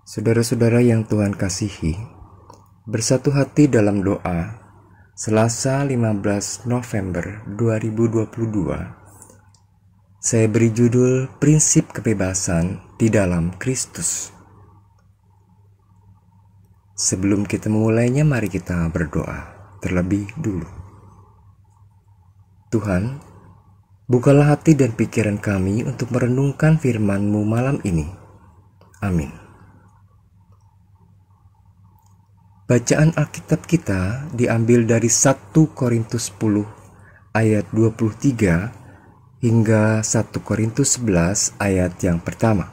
Saudara-saudara yang Tuhan kasihi, bersatu hati dalam doa, Selasa 15 November 2022, saya beri judul Prinsip Kebebasan di dalam Kristus. Sebelum kita memulainya, mari kita berdoa terlebih dulu. Tuhan, bukalah hati dan pikiran kami untuk merenungkan firman-Mu malam ini. Amin. Bacaan Alkitab kita diambil dari 1 Korintus 10 ayat 23 hingga 1 Korintus 11 ayat yang pertama.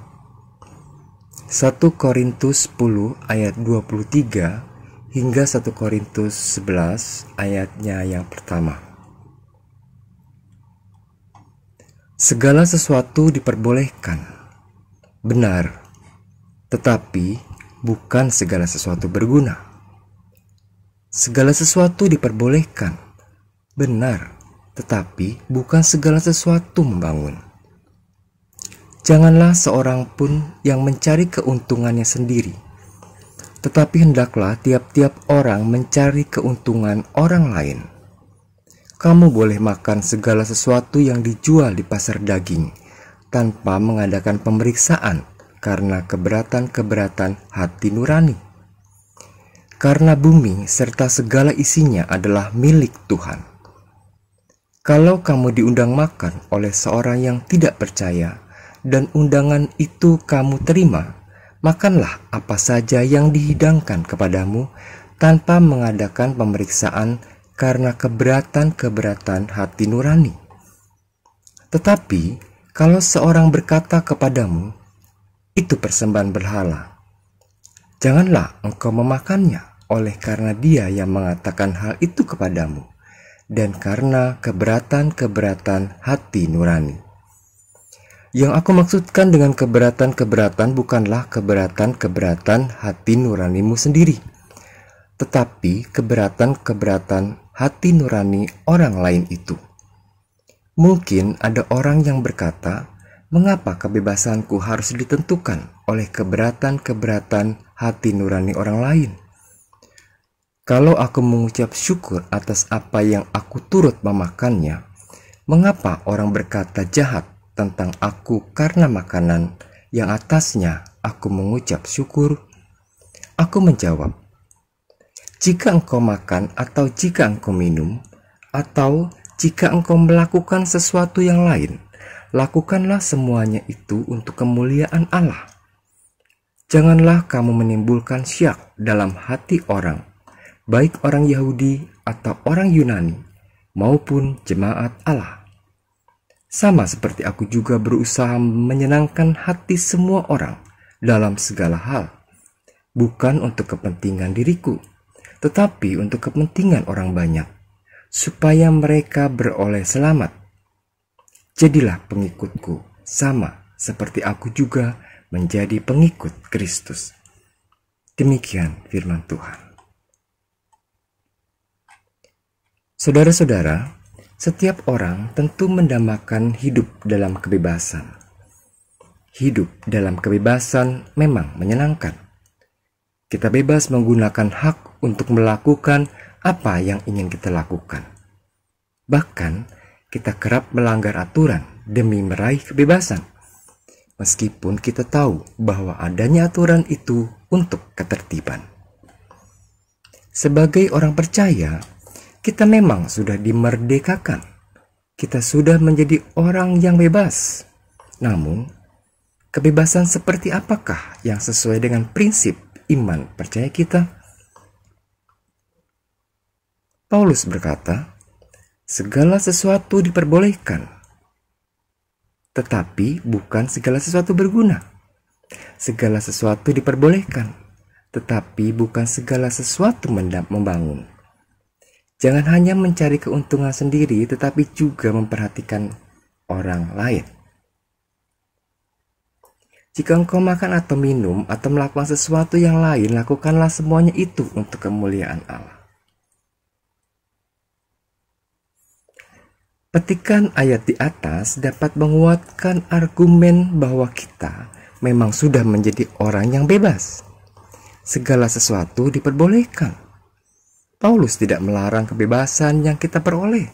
1 Korintus 10 ayat 23 hingga 1 Korintus 11 ayatnya yang pertama. Segala sesuatu diperbolehkan, benar, tetapi bukan segala sesuatu berguna. Segala sesuatu diperbolehkan, benar, tetapi bukan segala sesuatu membangun. Janganlah seorang pun yang mencari keuntungannya sendiri, tetapi hendaklah tiap-tiap orang mencari keuntungan orang lain. Kamu boleh makan segala sesuatu yang dijual di pasar daging, tanpa mengadakan pemeriksaan karena keberatan-keberatan hati nurani. Karena bumi serta segala isinya adalah milik Tuhan. Kalau kamu diundang makan oleh seorang yang tidak percaya, dan undangan itu kamu terima, makanlah apa saja yang dihidangkan kepadamu tanpa mengadakan pemeriksaan karena keberatan-keberatan hati nurani. Tetapi kalau seorang berkata kepadamu, itu persembahan berhala, janganlah engkau memakannya, oleh karena dia yang mengatakan hal itu kepadamu, dan karena keberatan-keberatan hati nurani. Yang aku maksudkan dengan keberatan-keberatan bukanlah keberatan-keberatan hati nuranimu sendiri, tetapi keberatan-keberatan hati nurani orang lain itu. Mungkin ada orang yang berkata, mengapa kebebasanku harus ditentukan oleh keberatan-keberatan hati nurani orang lain? Kalau aku mengucap syukur atas apa yang aku turut memakannya, mengapa orang berkata jahat tentang aku karena makanan yang atasnya aku mengucap syukur? Aku menjawab, jika engkau makan atau jika engkau minum, atau jika engkau melakukan sesuatu yang lain, lakukanlah semuanya itu untuk kemuliaan Allah. Janganlah kamu menimbulkan syak dalam hati orang, baik orang Yahudi atau orang Yunani, maupun jemaat Allah. Sama seperti aku juga berusaha menyenangkan hati semua orang dalam segala hal, bukan untuk kepentingan diriku, tetapi untuk kepentingan orang banyak, supaya mereka beroleh selamat. Jadilah pengikutku, sama seperti aku juga menjadi pengikut Kristus. Demikian firman Tuhan. Saudara-saudara, setiap orang tentu mendambakan hidup dalam kebebasan. Hidup dalam kebebasan memang menyenangkan. Kita bebas menggunakan hak untuk melakukan apa yang ingin kita lakukan. Bahkan, kita kerap melanggar aturan demi meraih kebebasan, meskipun kita tahu bahwa adanya aturan itu untuk ketertiban. Sebagai orang percaya, kita memang sudah dimerdekakan. Kita sudah menjadi orang yang bebas. Namun, kebebasan seperti apakah yang sesuai dengan prinsip iman percaya kita? Paulus berkata, segala sesuatu diperbolehkan, tetapi bukan segala sesuatu berguna. Segala sesuatu diperbolehkan, tetapi bukan segala sesuatu membangun. Jangan hanya mencari keuntungan sendiri, tetapi juga memperhatikan orang lain. Jika engkau makan atau minum atau melakukan sesuatu yang lain, lakukanlah semuanya itu untuk kemuliaan Allah. Petikan ayat di atas dapat menguatkan argumen bahwa kita memang sudah menjadi orang yang bebas. Segala sesuatu diperbolehkan. Paulus tidak melarang kebebasan yang kita peroleh.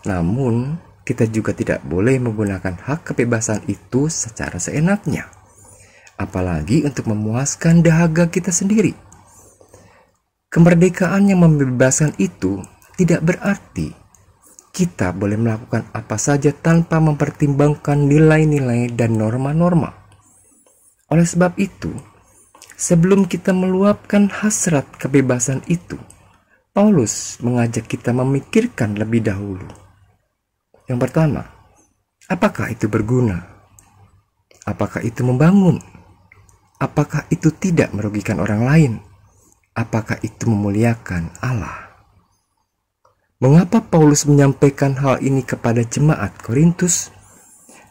Namun, kita juga tidak boleh menggunakan hak kebebasan itu secara seenaknya, apalagi untuk memuaskan dahaga kita sendiri. Kemerdekaan yang membebaskan itu tidak berarti kita boleh melakukan apa saja tanpa mempertimbangkan nilai-nilai dan norma-norma. Oleh sebab itu, sebelum kita meluapkan hasrat kebebasan itu, Paulus mengajak kita memikirkan lebih dahulu. Yang pertama, apakah itu berguna? Apakah itu membangun? Apakah itu tidak merugikan orang lain? Apakah itu memuliakan Allah? Mengapa Paulus menyampaikan hal ini kepada jemaat Korintus?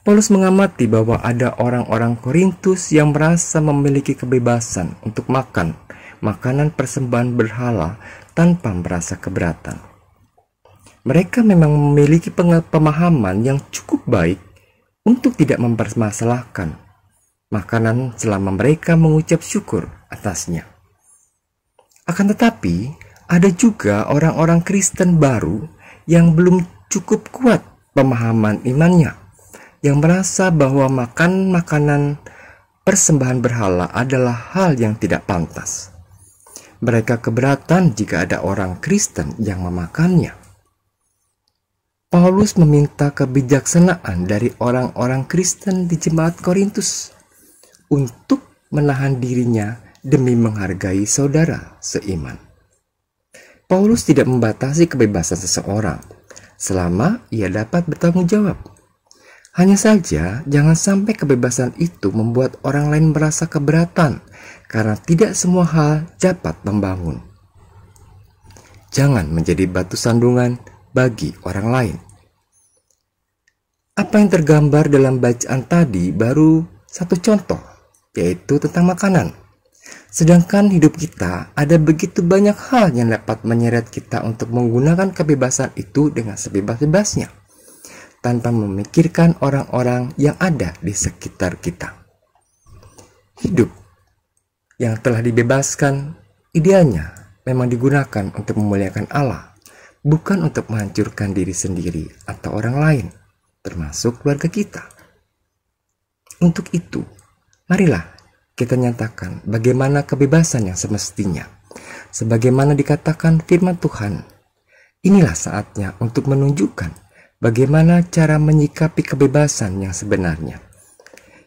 Paulus mengamati bahwa ada orang-orang Korintus yang merasa memiliki kebebasan untuk makan makanan persembahan berhala tanpa merasa keberatan. Mereka memang memiliki pemahaman yang cukup baik untuk tidak mempermasalahkan makanan selama mereka mengucap syukur atasnya. Akan tetapi, ada juga orang-orang Kristen baru yang belum cukup kuat pemahaman imannya, yang merasa bahwa makan makanan persembahan berhala adalah hal yang tidak pantas. Mereka keberatan jika ada orang Kristen yang memakannya. Paulus meminta kebijaksanaan dari orang-orang Kristen di jemaat Korintus untuk menahan dirinya demi menghargai saudara seiman. Paulus tidak membatasi kebebasan seseorang selama ia dapat bertanggung jawab. Hanya saja jangan sampai kebebasan itu membuat orang lain merasa keberatan karena tidak semua hal dapat membangun. Jangan menjadi batu sandungan bagi orang lain. Apa yang tergambar dalam bacaan tadi baru satu contoh, yaitu tentang makanan. Sedangkan hidup kita ada begitu banyak hal yang dapat menyeret kita untuk menggunakan kebebasan itu dengan sebebas-bebasnya, tanpa memikirkan orang-orang yang ada di sekitar kita. Hidup yang telah dibebaskan idealnya memang digunakan untuk memuliakan Allah, bukan untuk menghancurkan diri sendiri atau orang lain, termasuk keluarga kita. Untuk itu, marilah kita nyatakan bagaimana kebebasan yang semestinya. Sebagaimana dikatakan firman Tuhan, inilah saatnya untuk menunjukkan bagaimana cara menyikapi kebebasan yang sebenarnya,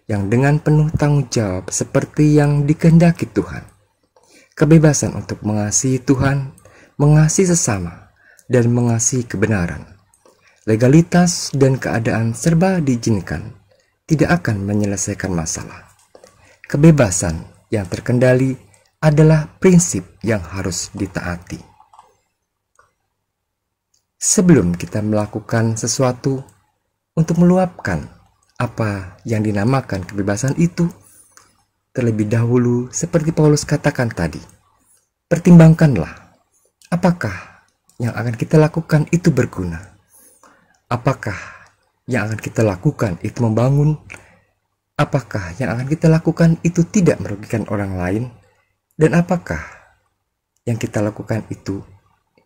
yang dengan penuh tanggung jawab seperti yang dikehendaki Tuhan. Kebebasan untuk mengasihi Tuhan, mengasihi sesama, dan mengasihi kebenaran. Legalitas dan keadaan serba diizinkan, tidak akan menyelesaikan masalah. Kebebasan yang terkendali adalah prinsip yang harus ditaati. Sebelum kita melakukan sesuatu untuk meluapkan apa yang dinamakan kebebasan itu, terlebih dahulu seperti Paulus katakan tadi, pertimbangkanlah apakah yang akan kita lakukan itu berguna. Apakah yang akan kita lakukan itu membangun? Apakah yang akan kita lakukan itu tidak merugikan orang lain? Dan apakah yang kita lakukan itu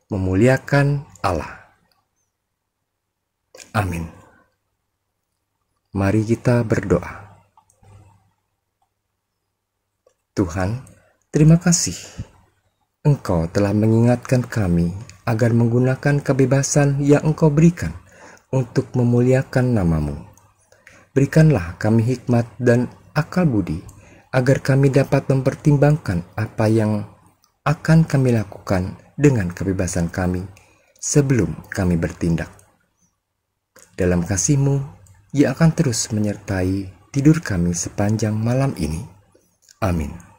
memuliakan Allah? Amin. Mari kita berdoa. Tuhan, terima kasih. Engkau telah mengingatkan kami agar menggunakan kebebasan yang Engkau berikan untuk memuliakan nama-Mu. Berikanlah kami hikmat dan akal budi, agar kami dapat mempertimbangkan apa yang akan kami lakukan dengan kebebasan kami sebelum kami bertindak. Dalam kasih-Mu, Ia akan terus menyertai tidur kami sepanjang malam ini. Amin.